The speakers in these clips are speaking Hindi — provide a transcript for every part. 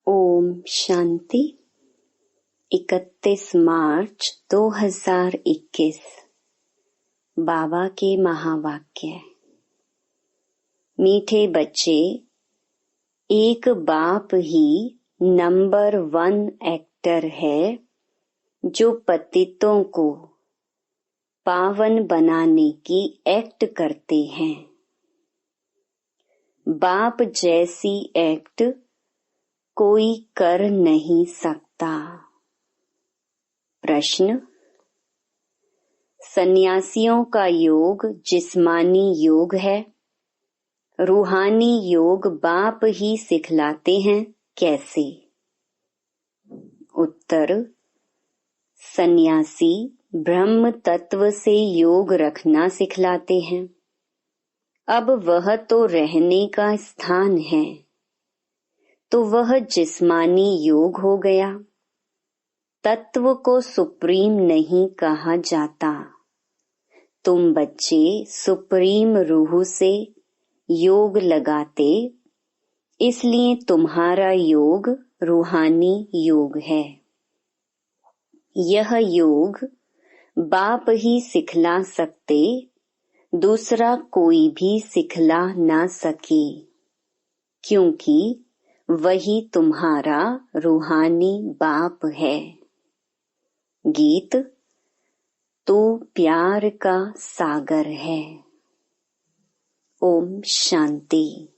ओम शांति। 31 मार्च 2021। बाबा के महावाक्य। मीठे बच्चे, एक बाप ही नंबर 1 एक्टर है जो पतितों को पावन बनाने की एक्ट करते हैं। बाप जैसी एक्ट कोई कर नहीं सकता। प्रश्न। सन्यासियों का योग जिस्मानी योग है, रूहानी योग बाप ही सिखलाते हैं, कैसे? उत्तर। सन्यासी ब्रह्म तत्व से योग रखना सिखलाते हैं। अब वह तो रहने का स्थान है, तो वह जिस्मानी योग हो गया। तत्व को सुप्रीम नहीं कहा जाता। तुम बच्चे सुप्रीम रूह से योग लगाते, इसलिए तुम्हारा योग रूहानी योग है। यह योग बाप ही सिखला सकते, दूसरा कोई भी सिखला ना सके, क्योंकि वही तुम्हारा रूहानी बाप है। गीत। तू प्यार का सागर है। ओम शांति।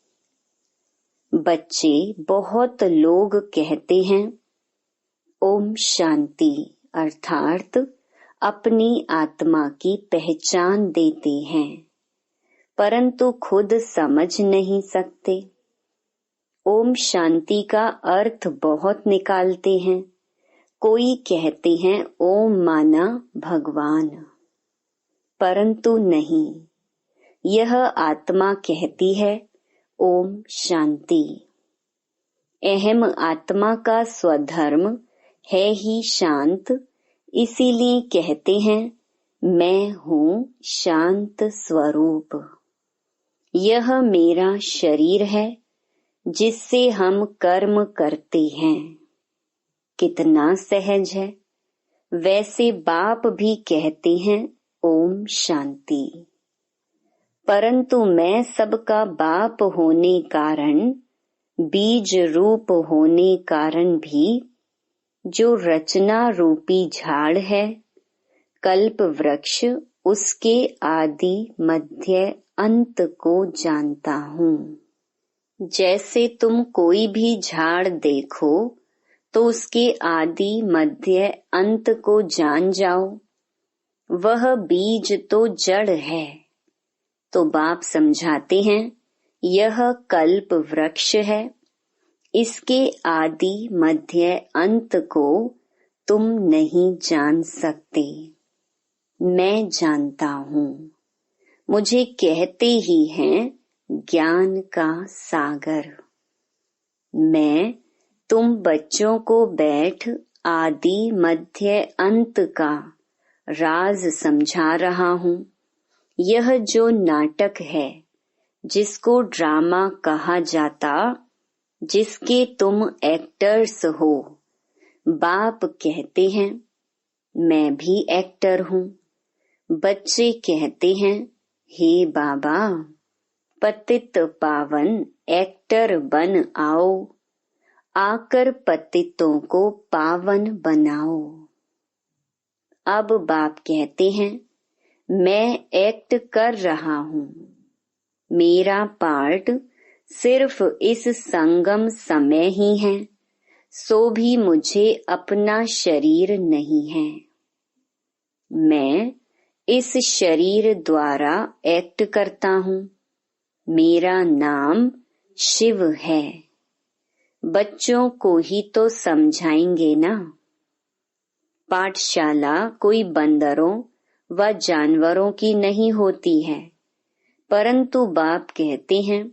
बच्चे, बहुत लोग कहते हैं ओम शांति अर्थात अपनी आत्मा की पहचान देते हैं, परंतु खुद समझ नहीं सकते। ओम शांति का अर्थ बहुत निकालते हैं। कोई कहते हैं ओम माना भगवान, परंतु नहीं, यह आत्मा कहती है ओम शांति। अहम आत्मा का स्वधर्म है ही शांत, इसीलिए कहते हैं मैं हूँ शांत स्वरूप। यह मेरा शरीर है जिससे हम कर्म करते हैं। कितना सहज है। वैसे बाप भी कहते हैं ओम शांति, परंतु मैं सबका बाप होने कारण, बीज रूप होने कारण भी जो रचना रूपी झाड़ है, कल्प वृक्ष, उसके आदि मध्य अंत को जानता हूँ। जैसे तुम कोई भी झाड़ देखो तो उसके आदि मध्य अंत को जान जाओ। वह बीज तो जड़ है। तो बाप समझाते हैं यह कल्प वृक्ष है, इसके आदि मध्य अंत को तुम नहीं जान सकते, मैं जानता हूँ। मुझे कहते ही हैं ज्ञान का सागर। मैं तुम बच्चों को बैठ आदि मध्य अंत का राज समझा रहा हूँ। यह जो नाटक है, जिसको ड्रामा कहा जाता, जिसके तुम एक्टर्स हो, बाप कहते हैं मैं भी एक्टर हूँ। बच्चे कहते हैं हे बाबा, पतित पावन एक्टर बन आओ, आकर पतितों को पावन बनाओ। अब बाप कहते हैं मैं एक्ट कर रहा हूँ। मेरा पार्ट सिर्फ इस संगम समय ही है, सो भी मुझे अपना शरीर नहीं है। मैं इस शरीर द्वारा एक्ट करता हूँ। मेरा नाम शिव है। बच्चों को ही तो समझाएंगे ना। पाठशाला कोई बंदरों व जानवरों की नहीं होती है, परंतु बाप कहते हैं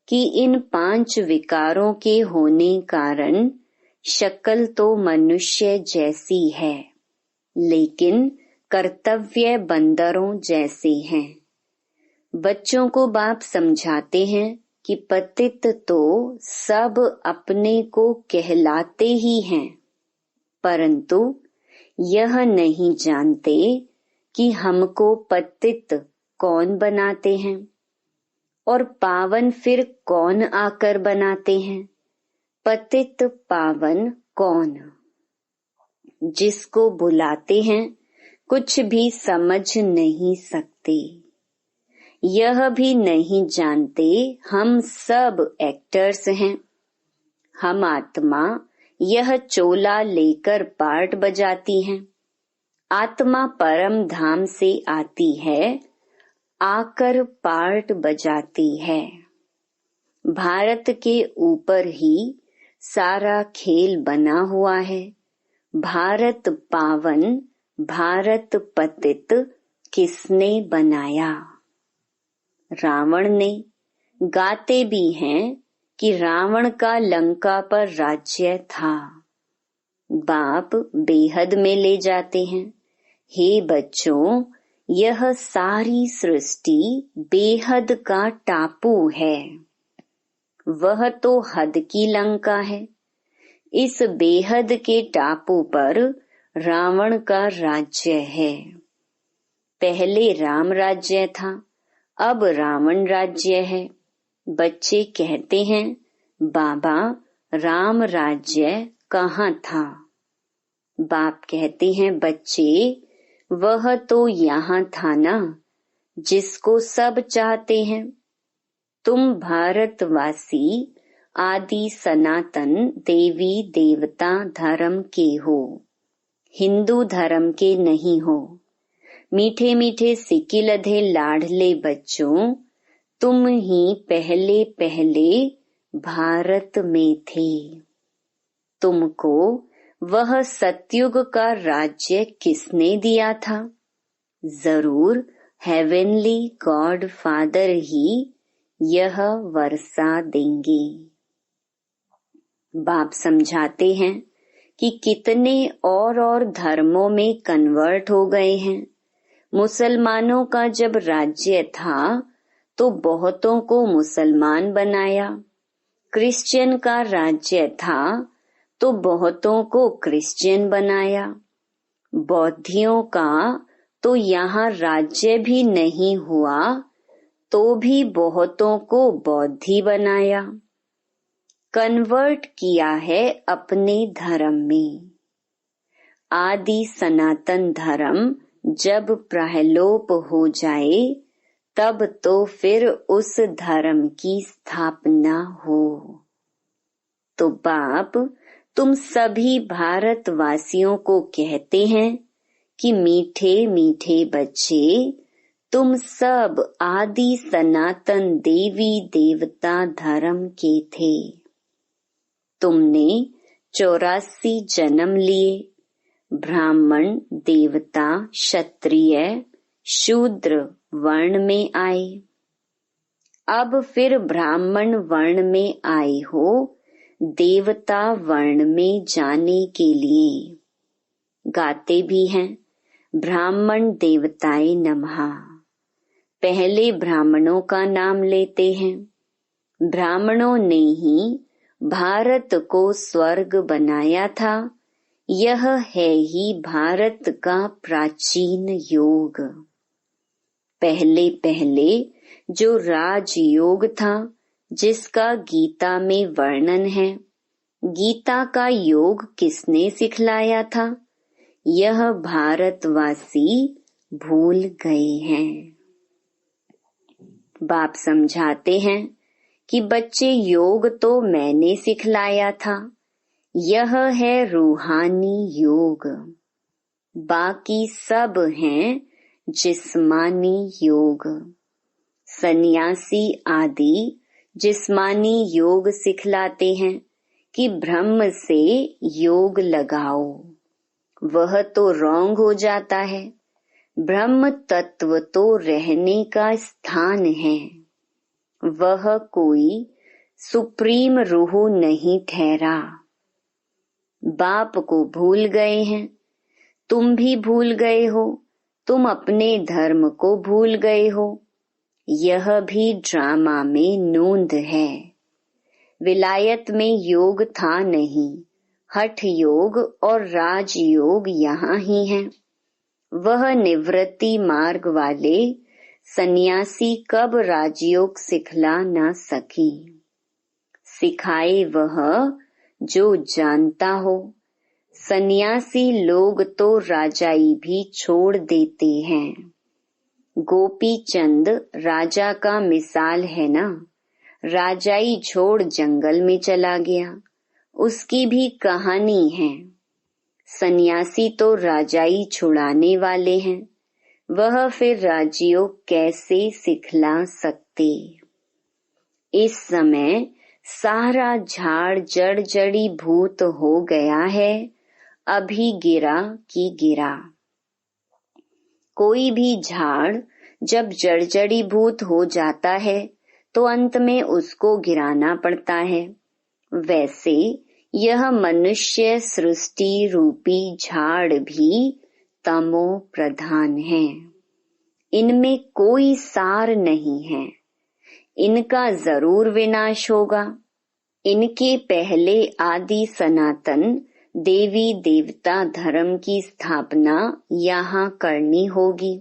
कि इन 5 विकारों के होने कारण शक्ल तो मनुष्य जैसी है, लेकिन कर्तव्य बंदरों जैसे हैं। बच्चों को बाप समझाते हैं कि पतित तो सब अपने को कहलाते ही हैं, परंतु यह नहीं जानते कि हमको पतित कौन बनाते हैं और पावन फिर कौन आकर बनाते हैं। पतित पावन कौन? जिसको बुलाते हैं कुछ भी समझ नहीं सकते। यह भी नहीं जानते हम सब एक्टर्स हैं। हम आत्मा यह चोला लेकर पार्ट बजाती हैं। आत्मा परम धाम से आती है, आकर पार्ट बजाती है। भारत के ऊपर ही सारा खेल बना हुआ है। भारत पावन, भारत पतित किसने बनाया? रावण ने। गाते भी हैं कि रावण का लंका पर राज्य था। बाप बेहद में ले जाते हैं, हे बच्चों, यह सारी सृष्टि बेहद का टापू है। वह तो हद की लंका है। इस बेहद के टापू पर रावण का राज्य है। पहले राम राज्य था, अब रावण राज्य है। बच्चे कहते हैं, बाबा राम राज्य कहाँ था? बाप कहते हैं, बच्चे वह तो यहाँ था ना, जिसको सब चाहते हैं। तुम भारतवासी आदि सनातन देवी देवता धर्म के हो, हिंदू धर्म के नहीं हो। मीठे मीठे सिकिलधे लाडले बच्चों, तुम ही पहले पहले भारत में थे। तुमको वह सतयुग का राज्य किसने दिया था? जरूर हेवनली गॉड फादर ही यह वर्षा देंगे। बाप समझाते हैं कि कितने और धर्मों में कन्वर्ट हो गए हैं। मुसलमानों का जब राज्य था तो बहुतों को मुसलमान बनाया। क्रिश्चियन का राज्य था तो बहुतों को क्रिश्चियन बनाया। बौद्धियों का तो यहाँ राज्य भी नहीं हुआ तो भी बहुतों को बौद्धि बनाया। कन्वर्ट किया है अपने धर्म में। आदि सनातन धर्म जब प्रहलोप हो जाए तब तो फिर उस धर्म की स्थापना हो। तो बाप तुम सभी भारतवासियों को कहते हैं कि मीठे मीठे बच्चे, तुम सब आदि सनातन देवी देवता धर्म के थे। तुमने 84 जन्म लिए। ब्राह्मण, देवता, क्षत्रिय, शूद्र वर्ण में आए। अब फिर ब्राह्मण वर्ण में आए हो देवता वर्ण में जाने के लिए। गाते भी हैं, ब्राह्मण देवताए नमः। पहले ब्राह्मणों का नाम लेते हैं। ब्राह्मणों ने ही भारत को स्वर्ग बनाया था। यह है ही भारत का प्राचीन योग। पहले पहले जो राजयोग था, जिसका गीता में वर्णन है, गीता का योग किसने सिखलाया था? यह भारतवासी भूल गए हैं। बाप समझाते हैं कि बच्चे योग तो मैंने सिखलाया था, यह है रूहानी योग। बाकी सब हैं जिस्मानी योग। सन्यासी आदि जिस्मानी योग सिखलाते हैं कि ब्रह्म से योग लगाओ। वह तो रॉन्ग हो जाता है। ब्रह्म तत्व तो रहने का स्थान है। वह कोई सुप्रीम रूह नहीं ठहरा। बाप को भूल गए हैं। तुम भी भूल गए हो। तुम अपने धर्म को भूल गए हो। यह भी ड्रामा में नोंद है। विलायत में योग था नहीं, हठ योग और राजयोग यहाँ ही हैं। वह निवृत्ति मार्ग वाले सन्यासी कब राजयोग सिखला न सकी। सिखाए वह जो जानता हो। सन्यासी लोग तो राजाई भी छोड़ देते हैं। गोपी चंद राजा का मिसाल है ना। राजाई छोड़ जंगल में चला गया, उसकी भी कहानी है। सन्यासी तो राजाई छुड़ाने वाले हैं, वह फिर राजयोग कैसे सिखला सकते। इस समय सारा झाड़ जड़ जड़ी भूत हो गया है, अभी गिरा कि गिरा। कोई भी झाड़ जब जड़जड़ी भूत हो जाता है तो अंत में उसको गिराना पड़ता है। वैसे यह मनुष्य सृष्टि रूपी झाड़ भी तमो प्रधान है। इनमें कोई सार नहीं है, इनका जरूर विनाश होगा। इनके पहले आदि सनातन देवी देवता धर्म की स्थापना यहाँ करनी होगी।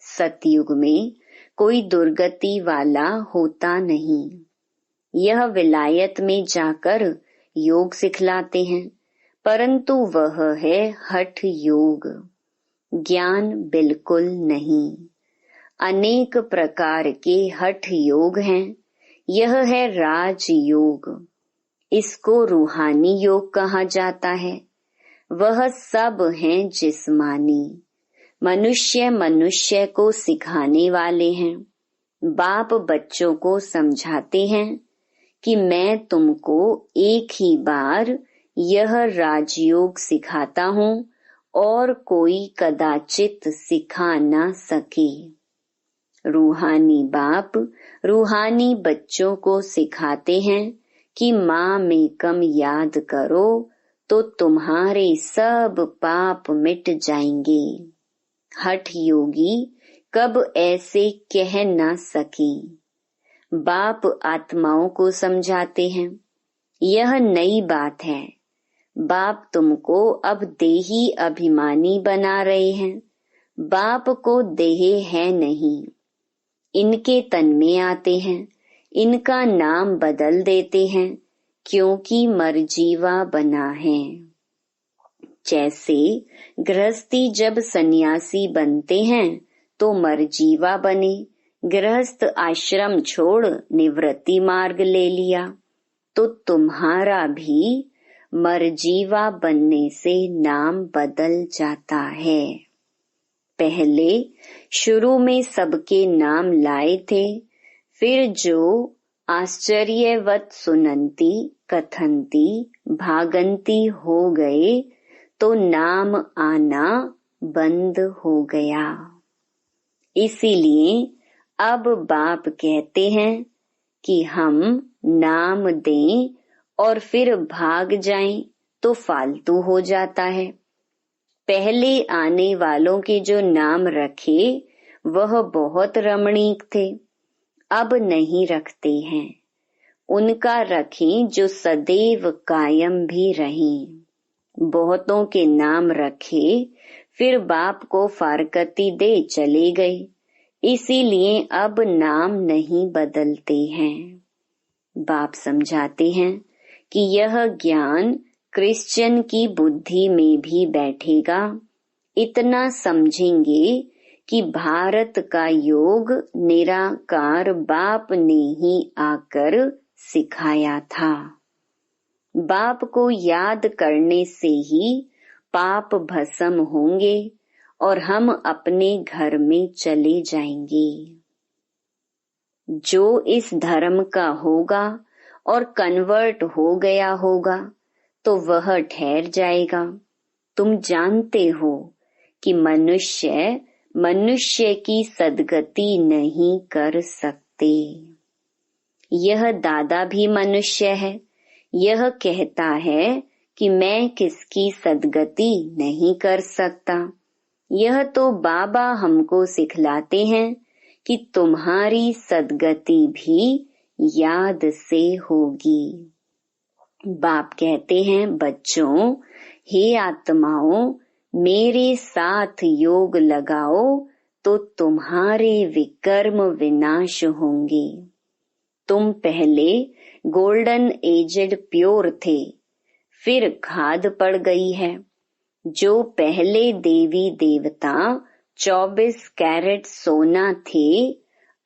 सतयुग में कोई दुर्गति वाला होता नहीं। यह विलायत में जाकर योग सिखलाते हैं, परंतु वह है हठ योग, ज्ञान बिल्कुल नहीं। अनेक प्रकार के हठ योग हैं। यह है राजयोग, इसको रूहानी योग कहा जाता है। वह सब हैं जिस्मानी। मनुष्य मनुष्य को सिखाने वाले हैं। बाप बच्चों को समझाते हैं कि मैं तुमको एक ही बार यह राजयोग सिखाता हूँ और कोई कदाचित सिखा ना सके। रूहानी बाप रूहानी बच्चों को सिखाते हैं कि माँ में कम याद करो तो तुम्हारे सब पाप मिट जाएंगे। हठ योगी कब ऐसे कह ना सके। बाप आत्माओं को समझाते हैं, यह नई बात है। बाप तुमको अब देही अभिमानी बना रहे हैं। बाप को देह है नहीं, इनके तन में आते हैं, इनका नाम बदल देते हैं क्योंकि मरजीवा बना है। जैसे गृहस्थी जब सन्यासी बनते हैं तो मरजीवा बने। गृहस्थ आश्रम छोड़ निवृत्ति मार्ग ले लिया, तो तुम्हारा भी मरजीवा बनने से नाम बदल जाता है। पहले शुरू में सबके नाम लाए थे, फिर जो आश्चर्यवत सुनंती कथंती भागंती हो गए तो नाम आना बंद हो गया। इसीलिए अब बाप कहते हैं कि हम नाम दें और फिर भाग जाएं तो फालतू हो जाता है। पहले आने वालों के जो नाम रखे वह बहुत रमणीक थे, अब नहीं रखते हैं। उनका रखें जो सदैव कायम भी रहें। बहुतों के नाम रखे, फिर बाप को फारकती दे चले गए, इसीलिए अब नाम नहीं बदलते हैं। बाप समझाते हैं कि यह ज्ञान क्रिश्चियन की बुद्धि में भी बैठेगा। इतना समझेंगे कि भारत का योग निराकार बाप ने ही आकर सिखाया था। बाप को याद करने से ही पाप भस्म होंगे और हम अपने घर में चले जाएंगे। जो इस धर्म का होगा और कन्वर्ट हो गया होगा तो वह ठहर जाएगा। तुम जानते हो कि मनुष्य मनुष्य की सद्गति नहीं कर सकते। यह दादा भी मनुष्य है। यह कहता है कि मैं किसकी सद्गति नहीं कर सकता। यह तो बाबा हमको सिखलाते हैं कि तुम्हारी सद्गति भी याद से होगी। बाप कहते हैं, बच्चों, हे आत्माओं, मेरे साथ योग लगाओ तो तुम्हारे विकर्म विनाश होंगे। तुम पहले गोल्डन एजेड प्योर थे, फिर खाद पड़ गई है। जो पहले देवी देवता 24 कैरेट सोना थे,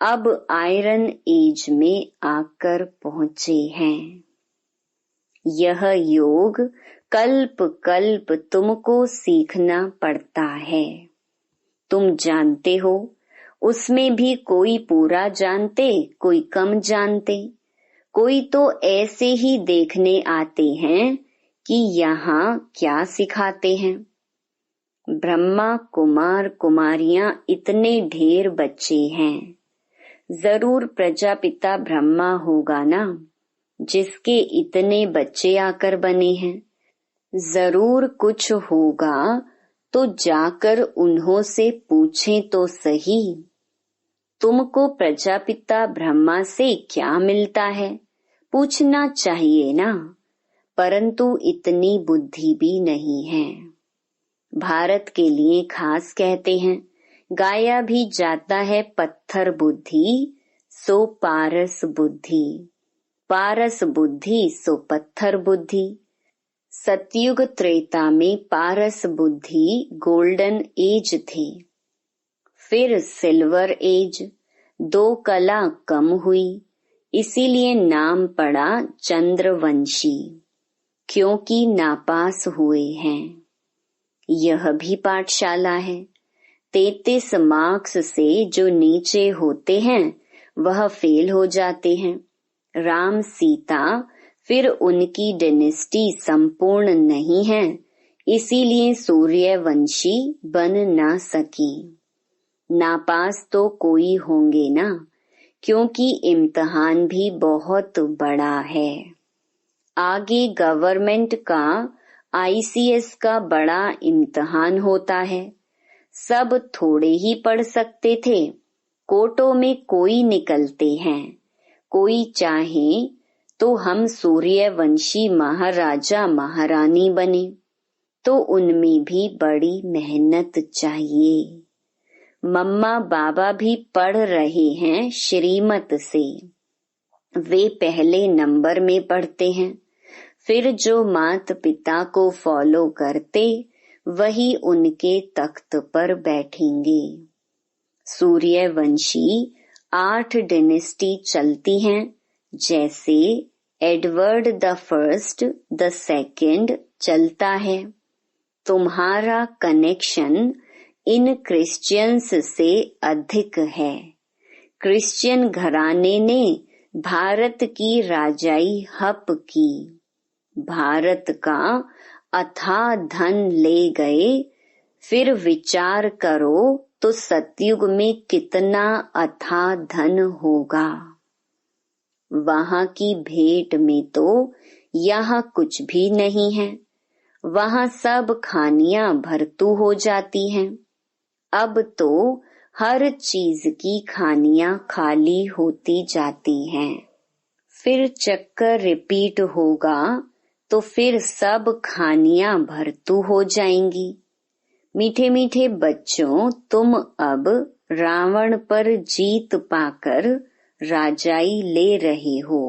अब आयरन एज में आकर पहुंचे हैं। यह योग कल्प कल्प तुमको सीखना पड़ता है। तुम जानते हो, उसमें भी कोई पूरा जानते, कोई कम जानते, कोई तो ऐसे ही देखने आते हैं कि यहाँ क्या सिखाते हैं। ब्रह्मा कुमार कुमारियां इतने ढेर बच्चे हैं, जरूर प्रजापिता ब्रह्मा होगा ना, जिसके इतने बच्चे आकर बने हैं। जरूर कुछ होगा, तो जाकर उन्हों से पूछें तो सही, तुमको प्रजापिता ब्रह्मा से क्या मिलता है, पूछना चाहिए ना। परंतु इतनी बुद्धि भी नहीं है। भारत के लिए खास कहते हैं, गाया भी जाता है पत्थर बुद्धि सो पारस बुद्धि, पारस बुद्धि सो पत्थर बुद्धि। सतयुग त्रेता में पारस बुद्धि गोल्डन एज थी, फिर सिल्वर एज, 2 कला कम हुई, इसीलिए नाम पड़ा चंद्रवंशी, क्योंकि नापास हुए हैं। यह भी पाठशाला है। 33 मार्क्स से जो नीचे होते हैं वह फेल हो जाते हैं। राम सीता, फिर उनकी डायनेस्टी संपूर्ण नहीं है, इसीलिए सूर्यवंशी बन ना सकी। नापास तो कोई होंगे ना, क्योंकि इम्तिहान भी बहुत बड़ा है। आगे गवर्नमेंट का ICS का बड़ा इम्तिहान होता है। सब थोड़े ही पढ़ सकते थे, कोटों में कोई निकलते हैं। कोई चाहे तो हम सूर्यवंशी महाराजा महारानी बने, तो उनमें भी बड़ी मेहनत चाहिए। मम्मा बाबा भी पढ़ रहे हैं श्रीमत से, वे पहले नंबर में पढ़ते हैं। फिर जो माता पिता को फॉलो करते, वही उनके तख्त पर बैठेंगे। सूर्यवंशी 8 डायनेस्टी चलती हैं, जैसे Edward the first, the second चलता है। तुम्हारा कनेक्शन इन क्रिश्चियंस से अधिक है। क्रिश्चियन घराने ने भारत की राजाई हप की, भारत का अथाह धन ले गए। फिर विचार करो तो सतयुग में कितना अथाह धन होगा। वहां की भेंट में तो यहाँ कुछ भी नहीं है, वहां सब खानियां भरतू हो जाती हैं। अब तो हर चीज की खानियां खाली होती जाती हैं। फिर चक्कर रिपीट होगा तो फिर सब खानियां भरतू हो जाएंगी। मीठे मीठे बच्चों, तुम अब रावण पर जीत पाकर राजाई ले रहे हो।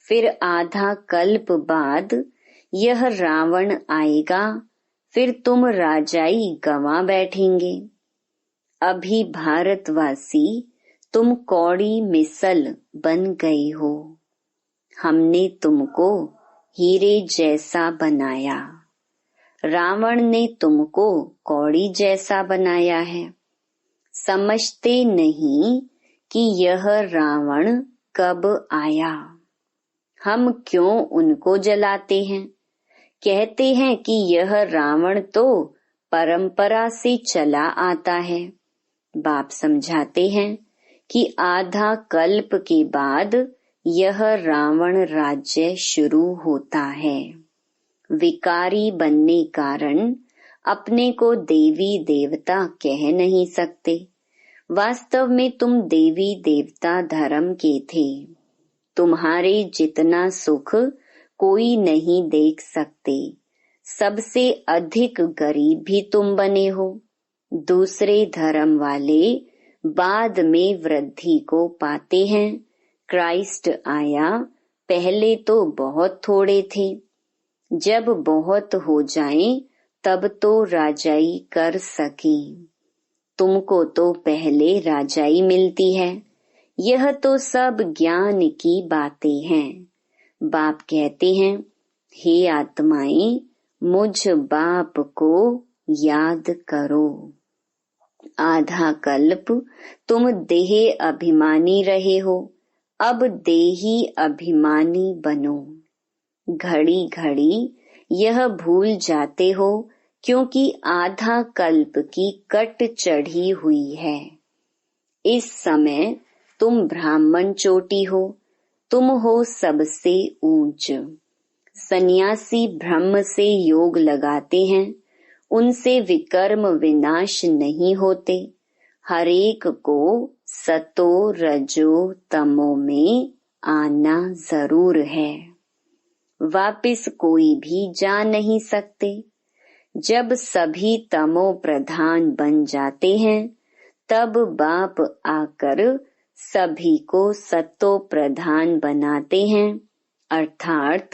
फिर आधा कल्प बाद यह रावण आएगा, फिर तुम राजाई गंवा बैठेंगे। अभी भारतवासी तुम कौड़ी मिसल बन गई हो। हमने तुमको हीरे जैसा बनाया, रावण ने तुमको कौड़ी जैसा बनाया है। समझते नहीं कि यह रावण कब आया। हम क्यों उनको जलाते हैं? कहते हैं कि यह रावण तो परंपरा से चला आता है। बाप समझाते हैं कि आधा कल्प के बाद यह रावण राज्य शुरू होता है। विकारी बनने कारण अपने को देवी देवता कह नहीं सकते। वास्तव में तुम देवी देवता धर्म के थे। तुम्हारे जितना सुख कोई नहीं देख सकते। सबसे अधिक गरीब भी तुम बने हो। दूसरे धर्म वाले बाद में वृद्धि को पाते हैं। क्राइस्ट आया, पहले तो बहुत थोड़े थे। जब बहुत हो जाएं, तब तो राजाई कर सकें। तुमको तो पहले राजाई मिलती है। यह तो सब ज्ञान की बातें हैं। बाप कहते हैं, हे आत्माएं, मुझ बाप को याद करो। आधा कल्प तुम देह अभिमानी रहे हो, अब देही अभिमानी बनो। घड़ी घड़ी यह भूल जाते हो, क्योंकि आधा कल्प की कट चढ़ी हुई है। इस समय तुम ब्राह्मण चोटी हो, तुम हो सबसे ऊंच। सन्यासी ब्रह्म से योग लगाते हैं, उनसे विकर्म विनाश नहीं होते। हरेक को सतो रजो तमो में आना जरूर है। वापिस कोई भी जा नहीं सकते। जब सभी तमो प्रधान बन जाते हैं, तब बाप आकर सभी को सतो प्रधान बनाते हैं, अर्थात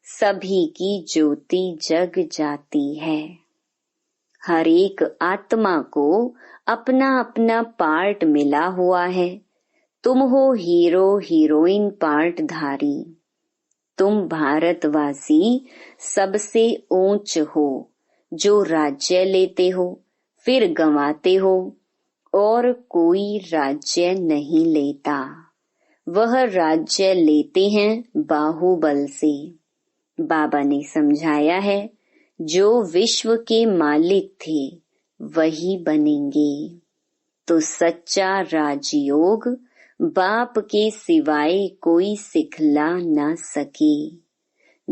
सभी की ज्योति जग जाती है। हर एक आत्मा को अपना अपना पार्ट मिला हुआ है। तुम हो हीरो हीरोइन पार्टधारी। तुम भारतवासी सबसे ऊंच हो, जो राज्य लेते हो फिर गंवाते हो, और कोई राज्य नहीं लेता। वह राज्य लेते हैं बाहुबल से। बाबा ने समझाया है, जो विश्व के मालिक थे वही बनेंगे। तो सच्चा राजयोग बाप के सिवाय कोई सिखला न सके।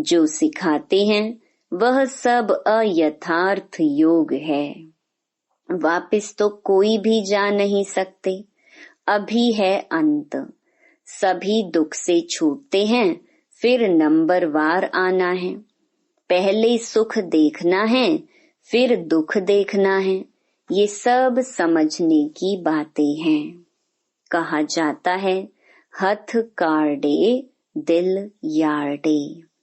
जो सिखाते हैं वह सब अयथार्थ योग है। वापिस तो कोई भी जा नहीं सकते। अभी है अंत। सभी दुख से छूटते हैं, फिर नंबरवार आना है। पहले सुख देखना है, फिर दुख देखना है। ये सब समझने की बातें हैं। कहा जाता है, हथ काढ़े दिल यार्डे।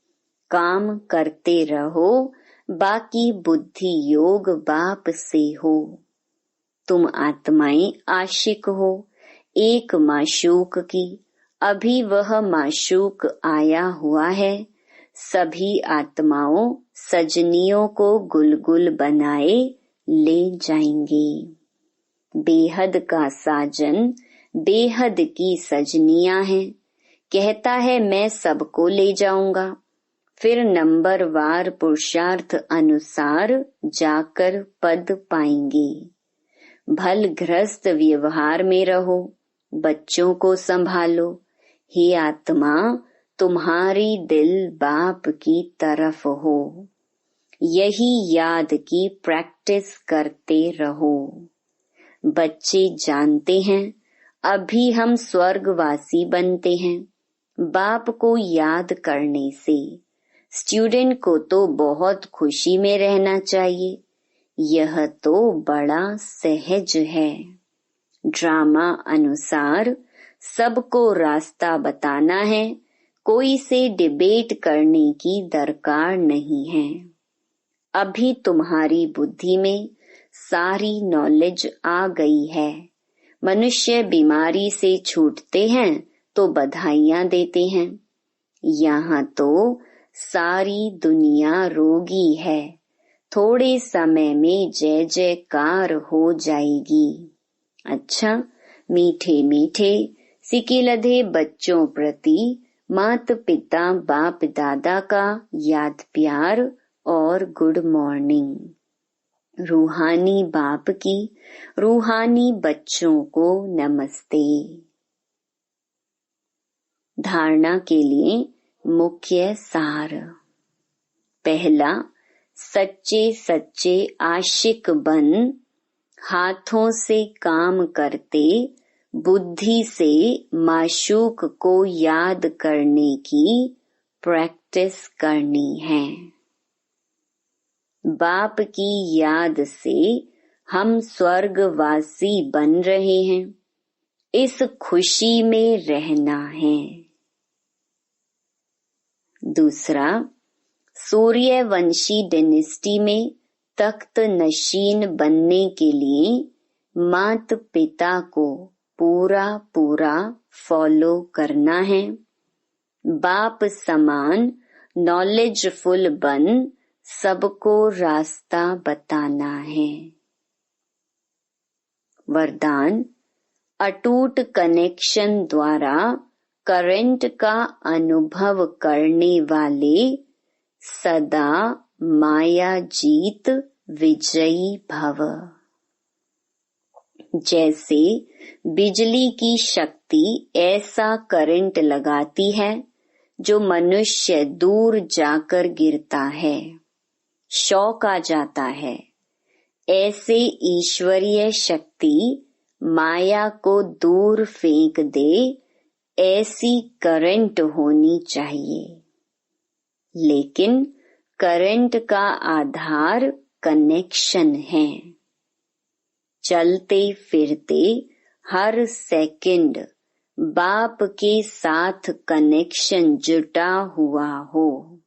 काम करते रहो, बाकी बुद्धि योग बाप से हो। तुम आत्माएं आशिक हो एक माशूक की। अभी वह माशूक आया हुआ है। सभी आत्माओं सजनियों को गुलगुल बनाए ले जाएंगे। बेहद का साजन बेहद की सजनियां हैं। कहता है, मैं सबको ले जाऊंगा। फिर नंबरवार पुरुषार्थ अनुसार जाकर पद पाएंगे। भलग्रस्त व्यवहार में रहो, बच्चों को संभालो। हे आत्मा, तुम्हारी दिल बाप की तरफ हो। यही याद की प्रैक्टिस करते रहो। बच्चे जानते हैं, अभी हम स्वर्गवासी बनते हैं। बाप को याद करने से स्टूडेंट को तो बहुत खुशी में रहना चाहिए। यह तो बड़ा सहज है। ड्रामा अनुसार सबको रास्ता बताना है। कोई से डिबेट करने की दरकार नहीं है। अभी तुम्हारी बुद्धि में सारी नॉलेज आ गई है। मनुष्य बीमारी से छूटते हैं तो बधाइयां देते हैं। यहाँ तो सारी दुनिया रोगी है। थोड़े समय में जय जयकार हो जाएगी। अच्छा, मीठे मीठे सिकिलधे बच्चों प्रति माता पिता बाप दादा का याद प्यार और गुड मॉर्निंग। रूहानी बाप की रूहानी बच्चों को नमस्ते। धारणा के लिए मुख्य सार। पहला, सच्चे सच्चे आशिक बन हाथों से काम करते बुद्धि से माशूक को याद करने की प्रैक्टिस करनी है। बाप की याद से हम स्वर्गवासी बन रहे हैं। इस खुशी में रहना है। दूसरा, सूर्यवंशी डायनेस्टी में तख्त नशीन बनने के लिए माता पिता को पूरा फॉलो करना है। बाप समान नॉलेजफुल बन सबको रास्ता बताना है। वरदान, अटूट कनेक्शन द्वारा करंट का अनुभव करने वाले सदा माया जीत विजयी भव। जैसे बिजली की शक्ति ऐसा करंट लगाती है जो मनुष्य दूर जाकर गिरता है, शॉक आ जाता है, ऐसे ईश्वरीय शक्ति माया को दूर फेंक दे, ऐसी करंट होनी चाहिए। लेकिन करंट का आधार कनेक्शन है। चलते फिरते हर सेकंड बाप के साथ कनेक्शन जुटा हुआ हो,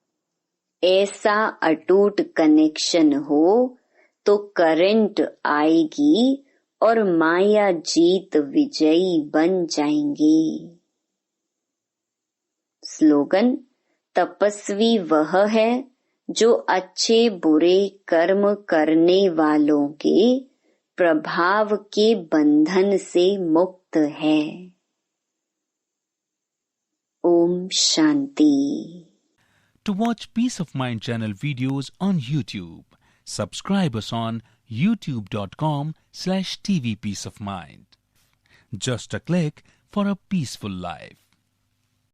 ऐसा अटूट कनेक्शन हो तो करंट आएगी और माया जीत विजयी बन जाएंगे। स्लोगन, तपस्वी वह है जो अच्छे बुरे कर्म करने वालों के प्रभाव के बंधन से मुक्त है। Om Shanti. To watch Peace of Mind channel videos on YouTube, subscribe us on youtube.com/tvpeaceofmind. Just a click for a peaceful life.